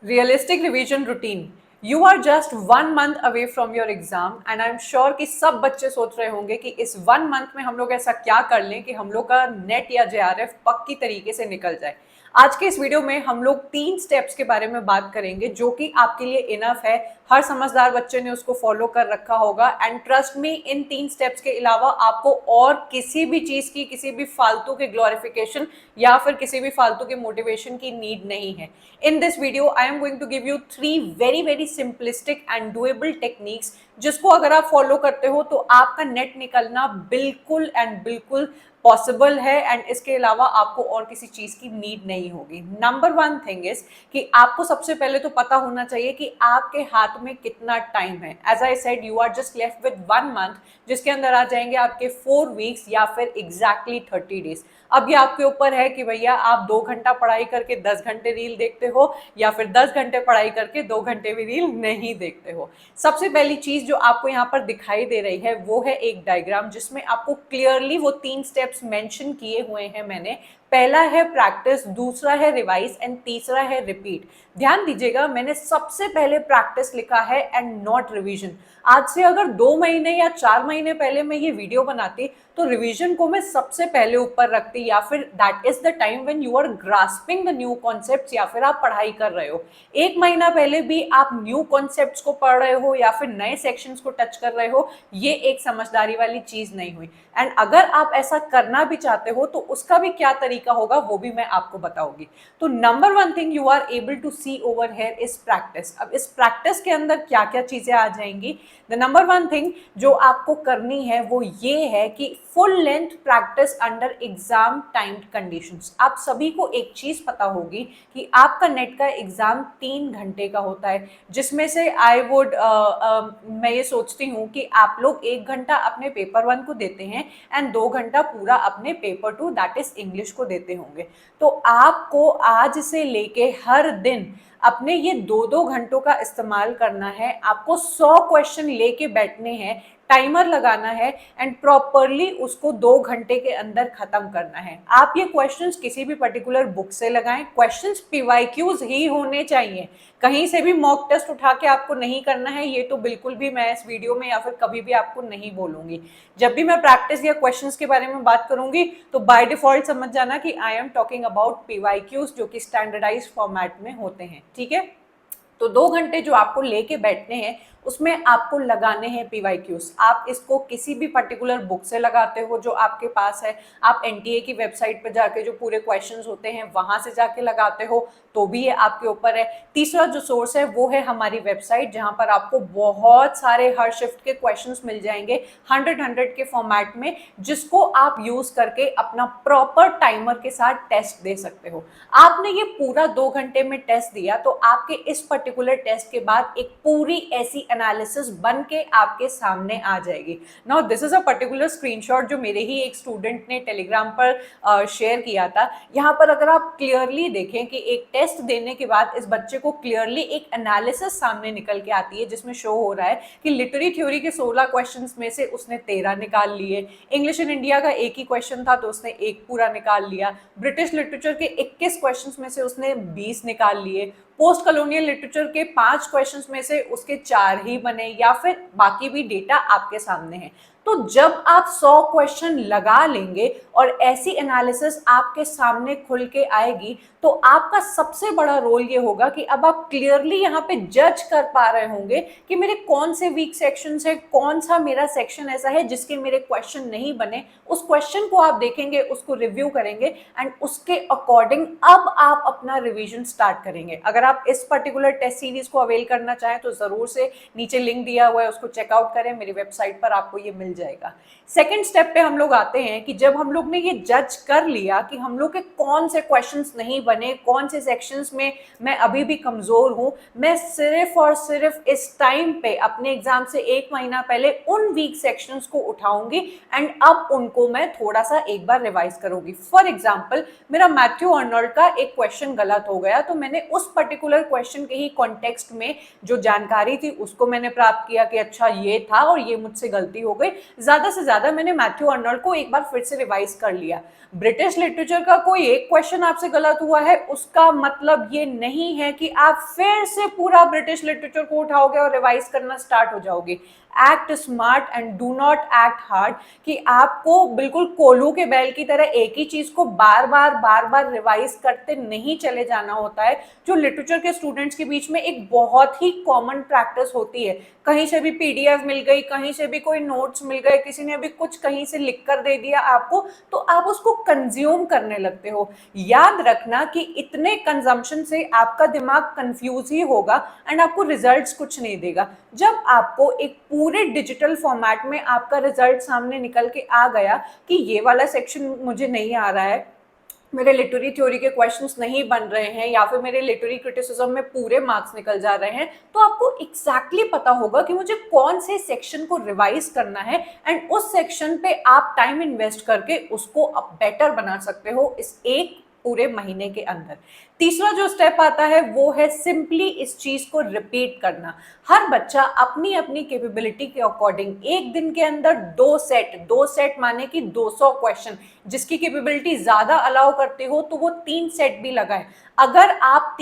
Realistic revision routine. You are just 1 month away from your exam and I am sure कि सब बच्चे सोच रहे होंगे कि इस 1 मंथ में हम लोग ऐसा क्या कर लें कि हम लोग का नेट या जेआरएफ पक्की तरीके से निकल जाए। आज के इस वीडियो में हम लोग 3 स्टेप्स के बारे में बात करेंगे जो कि आपके लिए इनफ है। हर समझदार बच्चे ने उसको फॉलो कर रखा होगा and trust me, in 3 steps के अलावा आपको और किसी भी चीज की, किसी भी फालतू के ग्लोरिफिकेशन या फिर किसी भी फालतू के मोटिवेशन की नीड नहीं है। In this video, I am going to give you 3 very simplistic and doable techniques जिसको अगर आप फॉलो करते हो तो आपका नेट निकलना बिल्कुल एंड बिल्कुल पॉसिबल है एंड इसके अलावा आपको और किसी चीज की नीड नहीं होगी। नंबर 1 थिंग इज कि आपको सबसे पहले तो पता होना चाहिए कि आपके हाथ में कितना टाइम है। As I said, you are just left with 1 month जिसके अंदर आ जाएंगे आपके 4 वीक्स या फिर एग्जैक्टली 30 डेज। अब ये आपके ऊपर है कि भैया आप 2 घंटा पढ़ाई करके 10 घंटे रील देखते हो या फिर 10 घंटे पढ़ाई करके 2 घंटे भी रील नहीं देखते हो। सबसे पहली चीज जो आपको यहाँ पर दिखाई दे रही है वो है एक डायग्राम जिसमें आपको क्लियरली वो 3 स्टेप्स मेंशन किए हुए हैं मैंने। पहला है प्रैक्टिस, दूसरा है रिवाइज एंड तीसरा है रिपीट। ध्यान दीजिएगा, मैंने सबसे पहले प्रैक्टिस लिखा है एंड नॉट रिवीजन। आज से अगर 2 महीने या 4 महीने पहले मैं ये वीडियो बनाती तो रिवीजन को मैं सबसे पहले ऊपर रखती या फिर that is the time when you are grasping the new concepts या फिर आप पढ़ाई कर रहे हो। 1 महीना पहले भी आप न्यू कॉन्सेप्ट्स को पढ़ रहे हो या फिर नए सेक्शंस को टच कर रहे हो, ये एक समझदारी वाली चीज नहीं हुई। एंड अगर आप ऐसा करना भी चाहते हो तो उसका भी क्या तरीका होगा वो भी मैं आपको बताऊंगी। तो number 1 thing you are able to see over here is practice. अब इस प्रैक्टिस के अंदर क्या क्या चीजें आ जाएंगी? द नंबर 1 थिंग जो आपको करनी है वो ये है कि full length practice under exam timed conditions. आप सभी को एक चीज पता होगी कि आपका नेट का एग्जाम 3 घंटे का होता है, जिसमें से आई वुड मैं ये सोचती हूँ कि आप लोग 1 घंटा अपने पेपर 1 को देते हैं एंड 2 घंटा पूरा अपने पेपर 2 दैट इज इंग्लिश को देते होंगे। तो आपको आज से लेके हर दिन अपने ये 2-2 घंटों का इस्तेमाल करना है। आपको 100 क्वेश्चन लेके बैठने हैं, टाइमर लगाना है एंड प्रॉपरली उसको 2 घंटे के अंदर खत्म करना है। आप ये क्वेश्चंस किसी भी पर्टिकुलर बुक से लगाएं। क्वेश्चंस पीवाईक्यूज ही होने चाहिए, कहीं से भी मॉक टेस्ट उठा के आपको नहीं करना है। ये तो बिल्कुल भी मैं इस वीडियो में या फिर कभी भी आपको नहीं बोलूंगी। जब भी मैं प्रैक्टिस या क्वेश्चंस के बारे में बात करूंगी तो बाय डिफॉल्ट समझ जाना कि I am talking about PYQs जो कि स्टैंडर्डाइज्ड फॉर्मेट में होते हैं, ठीक है। तो 2 घंटे जो आपको लेके बैठने हैं उसमें आपको लगाने हैं पीवाईक्यूज। आप इसको किसी भी पर्टिकुलर बुक से लगाते हो जो आपके पास है, आप एनटीए की वेबसाइट पर जाके जो पूरे क्वेश्चंस होते हैं वहां से जाके लगाते हो तो भी ये आपके ऊपर है। तीसरा जो सोर्स है वो है हमारी वेबसाइट जहां पर आपको बहुत सारे हर शिफ्ट के क्वेश्चंस मिल जाएंगे 100 के फॉर्मेट में, जिसको आप यूज करके अपना प्रॉपर टाइमर के साथ टेस्ट दे सकते हो। आपने ये पूरा 2 घंटे में टेस्ट दिया तो आपके इस पर्टिकुलर टेस्ट के बाद एक पूरी ऐसी एनालिसिस बन के आपके सामने आ जाएगी। Now this is a particular screenshot जो मेरे ही एक स्टूडेंट ने टेलीग्राम पर शेयर किया था। यहाँ पर अगर आप क्लियरली देखें कि एक टेस्ट देने के बाद इस बच्चे को क्लियरली एक एनालिसिस सामने निकल के आती है जिसमें शो हो रहा है कि लिटरेरी थ्योरी के 16 क्वेश्चंस में से उसने 13 निकाल लिए, इंग्लिश इन इंडिया का एक ही क्वेश्चन था तो उसने एक पूरा निकाल लिया, ब्रिटिश लिटरेचर के 21 क्वेश्चंस में से उसने 20 निकाल लिए, पोस्ट कॉलोनियल लिटरेचर के 5 क्वेश्चंस में से उसके 4 ही बने, या फिर बाकी भी डेटा आपके सामने है। तो जब आप 100 क्वेश्चन लगा लेंगे और ऐसी एनालिसिस आपके सामने खुल के आएगी तो आपका सबसे बड़ा रोल ये होगा कि अब आप क्लियरली यहाँ पे जज कर पा रहे होंगे कि मेरे कौन से वीक सेक्शंस है, कौन सा मेरा सेक्शन ऐसा है जिसके मेरे क्वेश्चन नहीं बने। उस क्वेश्चन को आप देखेंगे, उसको रिव्यू करेंगे एंड उसके अकॉर्डिंग अब आप अपना रिवीजन स्टार्ट करेंगे। अगर आप इस पर्टिकुलर टेस्ट सीरीज को अवेल करना चाहें तो जरूर से नीचे लिंक दिया हुआ है, उसको चेकआउट करें, मेरी वेबसाइट पर आपको ये मिल जाएगा। सेकंड स्टेप पे हम लोग आते हैं कि जब हम लोग ने ये जज कर लिया कि हम लोग के कौन से क्वेश्चंस नहीं बने, कौन से सेक्शंस में मैं अभी भी कमजोर हूं, मैं सिर्फ और सिर्फ इस टाइम पे अपने एग्जाम से 1 महीना पहले उन वीक सेक्शंस को उठाऊंगी एंड अब उनको मैं थोड़ा सा एक बार रिवाइज करूंगी। फॉर एग्जाम्पल, मेरा मैथ्यू अर्नोल्ड का एक क्वेश्चन गलत हो गया तो मैंने उस पर्टिकुलर क्वेश्चन के ही कॉन्टेक्स्ट में जो जानकारी थी उसको मैंने प्राप्त किया कि अच्छा ये था और ये मुझसे गलती हो गई, ज्यादा से ज्यादा मैंने मैथ्यू अर्नोल्ड को एक बार फिर से रिवाइज कर लिया। ब्रिटिश लिटरेचर का कोई एक क्वेश्चन आपसे गलत हुआ है उसका मतलब ये नहीं है कि आप फिर से पूरा ब्रिटिश लिटरेचर को उठाओगे और रिवाइज करना स्टार्ट हो जाओगे। Act smart and do not act hard, कि आपको बिल्कुल कोल्हू के बैल की तरह एक ही चीज को बार बार रिवाइज करते नहीं चले जाना होता है, जो लिटरेचर के स्टूडेंट्स के बीच में एक बहुत ही कॉमन प्रैक्टिस होती है। कहीं से भी पीडीएफ मिल गई, कहीं से भी कोई नोट्स मिल गए, किसी ने भी कुछ कहीं से लिख कर दे दिया आपको, तो आप उसको कंज्यूम करने लगते हो। याद रखना कि इतने कंजम्पशन से आपका दिमाग कंफ्यूज ही होगा एंड आपको रिजल्ट्स कुछ नहीं देगा। जब आपको एक पूरे डिजिटल फॉर्मेट में आपका रिजल्ट सामने निकल के आ गया कि ये वाला सेक्शन मुझे नहीं आ रहा है, मेरे लिटरेरी थ्योरी के क्वेश्चंस नहीं बन रहे हैं, या फिर मेरे लिटरेरी क्रिटिसिज्म में पूरे मार्क्स निकल जा रहे हैं, तो आपको एग्जैक्टली पता होगा कि मुझे कौन से सेक्शन को रिवाइज करना है एंड उस सेक्शन पे आप टाइम इन्वेस्ट करके उसको अब बेटर बना सकते हो इस एक पूरे महीने के अंदर। तीसरा जो स्टेप आता है वो है सिंपली इस चीज को रिपीट करना। हर बच्चा अपनी अपनी कैपेबिलिटी के अकॉर्डिंग एक दिन के अंदर दो सेट माने कि 200 क्वेश्चन, जिसकी कैपेबिलिटी ज्यादा अलाउ करते हो तो वो 3 सेट भी लगाए। अगर आप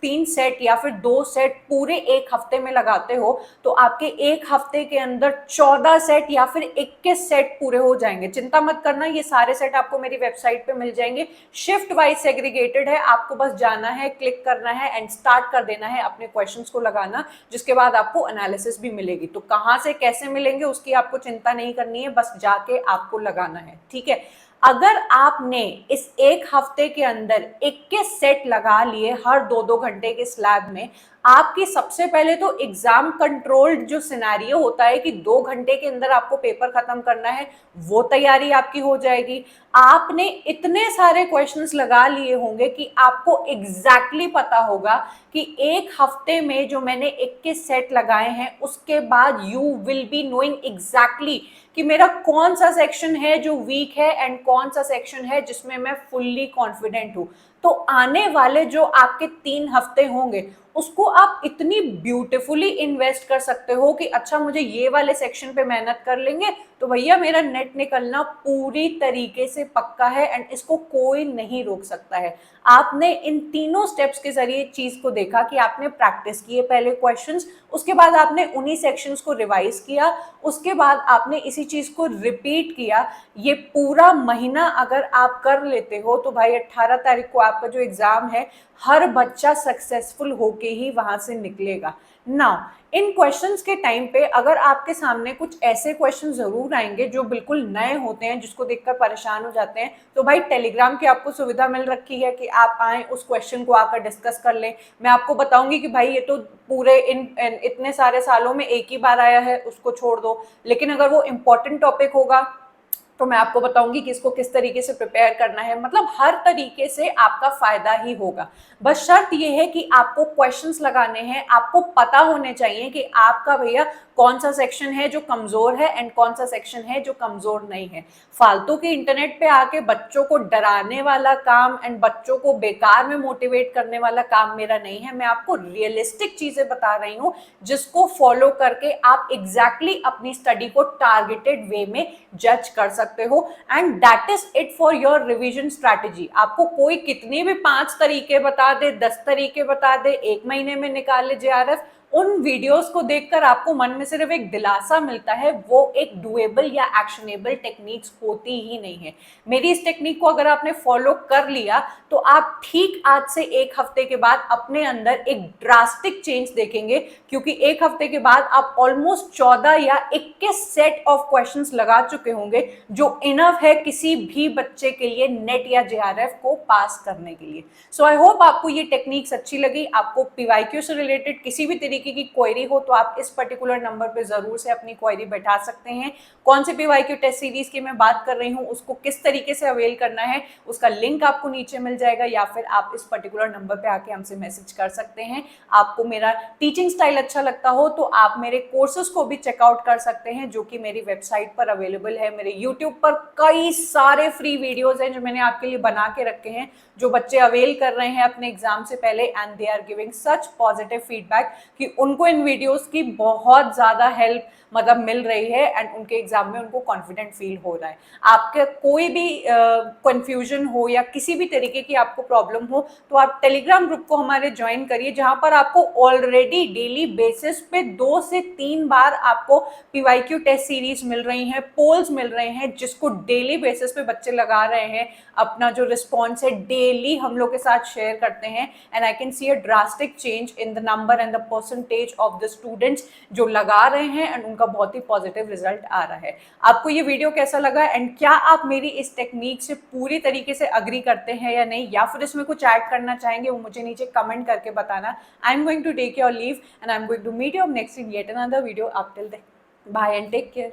3 सेट या फिर 2 सेट पूरे एक हफ्ते में लगाते हो तो आपके एक हफ्ते के अंदर 14 सेट या फिर 21 सेट पूरे हो जाएंगे। चिंता मत करना, ये सारे सेट आपको मेरी वेबसाइट पे मिल जाएंगे। शिफ्ट वाइज सेग्रीगेटेड है, आपको बस जाना है, क्लिक करना है एंड स्टार्ट कर देना है अपने क्वेश्चंस को लगाना, जिसके बाद आपको एनालिसिस भी मिलेगी। तो कहाँ से कैसे मिलेंगे उसकी आपको चिंता नहीं करनी है, बस जाके आपको लगाना है, ठीक है। अगर आपने इस एक हफ्ते के अंदर 21 सेट लगा लिए हर 2-2 घंटे के स्लैब में, आपकी सबसे पहले तो एग्जाम कंट्रोल्ड जो सिनेरियो होता है कि 2 घंटे के अंदर आपको पेपर खत्म करना है, वो तैयारी आपकी हो जाएगी। आपने इतने सारे क्वेश्चंस लगा लिए होंगे कि आपको एग्जैक्टली पता होगा कि एक हफ्ते में जो मैंने 21 सेट लगाए हैं उसके बाद you will be knowing exactly कि मेरा कौन सा सेक्शन है जो वीक है एंड कौन सा सेक्शन है जिसमें मैं फुल्ली कॉन्फिडेंट हूं। तो आने वाले जो आपके 3 हफ्ते होंगे उसको आप इतनी ब्यूटीफुली इन्वेस्ट कर सकते हो कि अच्छा मुझे ये वाले सेक्शन पे मेहनत कर लेंगे तो भैया मेरा नेट निकलना पूरी तरीके से पक्का है एंड इसको कोई नहीं रोक सकता है। आपने इन तीनों स्टेप्स के जरिए चीज को देखा कि आपने प्रैक्टिस किए पहले क्वेश्चंस, उसके बाद आपने उन्हीं सेक्शंस को रिवाइज किया, उसके बाद आपने इसी चीज को रिपीट किया। ये पूरा महीना अगर आप कर लेते हो तो भाई 18 तारीख को आपका जो एग्जाम है हर बच्चा सक्सेसफुल होके ही वहां से निकलेगा। नाउ इन क्वेश्चंस के टाइम पे अगर आपके सामने कुछ ऐसे क्वेश्चन जरूर आएंगे जो बिल्कुल नए होते हैं, जिसको देखकर परेशान हो जाते हैं, तो भाई टेलीग्राम की आपको सुविधा मिल रखी है कि आप आए उस क्वेश्चन को आकर डिस्कस कर लें। मैं आपको बताऊंगी कि भाई ये तो पूरे इतने सारे सालों में एक ही बार आया है, उसको छोड़ दो, लेकिन अगर वो इम्पोर्टेंट टॉपिक होगा तो मैं आपको बताऊंगी कि इसको किस तरीके से प्रिपेयर करना है। मतलब हर तरीके से आपका फायदा ही होगा। बस शर्त यह है कि आपको क्वेश्चंस लगाने हैं, आपको पता होने चाहिए कि आपका भैया कौन सा सेक्शन है जो कमजोर है एंड कौन सा सेक्शन है जो कमजोर नहीं है। फालतू के इंटरनेट पे आके बच्चों को डराने वाला काम एंड बच्चों को बेकार में मोटिवेट करने वाला काम मेरा नहीं है। मैं आपको रियलिस्टिक चीजें बता रही हूँ जिसको फॉलो करके आप एग्जैक्टली अपनी स्टडी को टारगेटेड वे में जज कर सकते हो and that is it for your revision strategy. आपको कोई कितने भी 5 तरीके बता दे, 10 तरीके बता दे, 1 महीने में निकाल ले जेआरएफ, उन वीडियोस को देखकर आपको मन में सिर्फ एक दिलासा मिलता है, वो एक डुएबल या एक्शनेबल टेक्निक्स होती ही नहीं है। मेरी इस टेक्निक को अगर आपने फॉलो कर लिया तो आप ठीक आज से 1 हफ्ते के बाद अपने अंदर एक ड्रास्टिक चेंज देखेंगे, क्योंकि 1 हफ्ते के बाद आप ऑलमोस्ट 14 या 21 सेट ऑफ क्वेश्चंस लगा चुके होंगे, जो इनफ है किसी भी बच्चे के लिए नेट या जेआरएफ को पास करने के लिए। सो आई होप आपको ये टेक्निक्स अच्छी लगी। आपको पीवाईक्यू से रिलेटेड किसी भी तरीके की क्वेरी हो तो आप इस पर्टिकुलर नंबर पे जरूर से अपनी क्वेरी बैठा सकते हैं। कौन से पीवाईक्यू टेस्ट सीरीज की मैं बात कर रही हूँ, उसको किस तरीके से अवेल करना है, उसका लिंक आपको नीचे मिल जाएगा, या फिर आप इस पर्टिकुलर नंबर पे आके हमसे मैसेज कर सकते हैं। आपको मेरा टीचिंग स्टाइल अच्छा लगता हो तो आप मेरे कोर्सेज को भी चेकआउट कर सकते हैं, जो कि मेरी वेबसाइट पर अवेलेबल है। मेरे यूट्यूब पर कई सारे फ्री वीडियोज हैं जो मैंने आपके लिए बना के रखे हैं, जो बच्चे अवेल कर रहे हैं अपने एग्जाम से पहले and they are giving such positive feedback कि उनको इन वीडियोस की बहुत ज़्यादा हेल्प मतलब मिल रही है एंड उनके एग्जाम में उनको कॉन्फिडेंट फील हो रहा है। आपके कोई भी कंफ्यूजन हो या किसी भी तरीके की आपको प्रॉब्लम हो तो आप टेलीग्राम ग्रुप को हमारे ज्वाइन करिए, जहां पर आपको ऑलरेडी डेली बेसिस पे 2 से 3 बार आपको पीवाईक्यू टेस्ट सीरीज मिल रही हैं, पोल्स मिल रहे हैं, जिसको डेली बेसिस पे बच्चे लगा रहे हैं। अपना जो रिस्पॉन्स है डेली हम लोग के साथ शेयर करते हैं and I can see a drastic change in the number and the percentage of the students जो लगा रहे हैं एंड उनका बहुत ही पॉजिटिव रिजल्ट आ रहा है। आपको ये वीडियो कैसा लगा एंड क्या आप मेरी इस टेक्निक से पूरी तरीके से अग्री करते हैं या नहीं, या फिर इसमें कुछ ऐड करना चाहेंगे, वो मुझे नीचे कमेंट करके बताना। I am going to take your leave and I am going to meet you next in yet another video. Up till then bye and take care.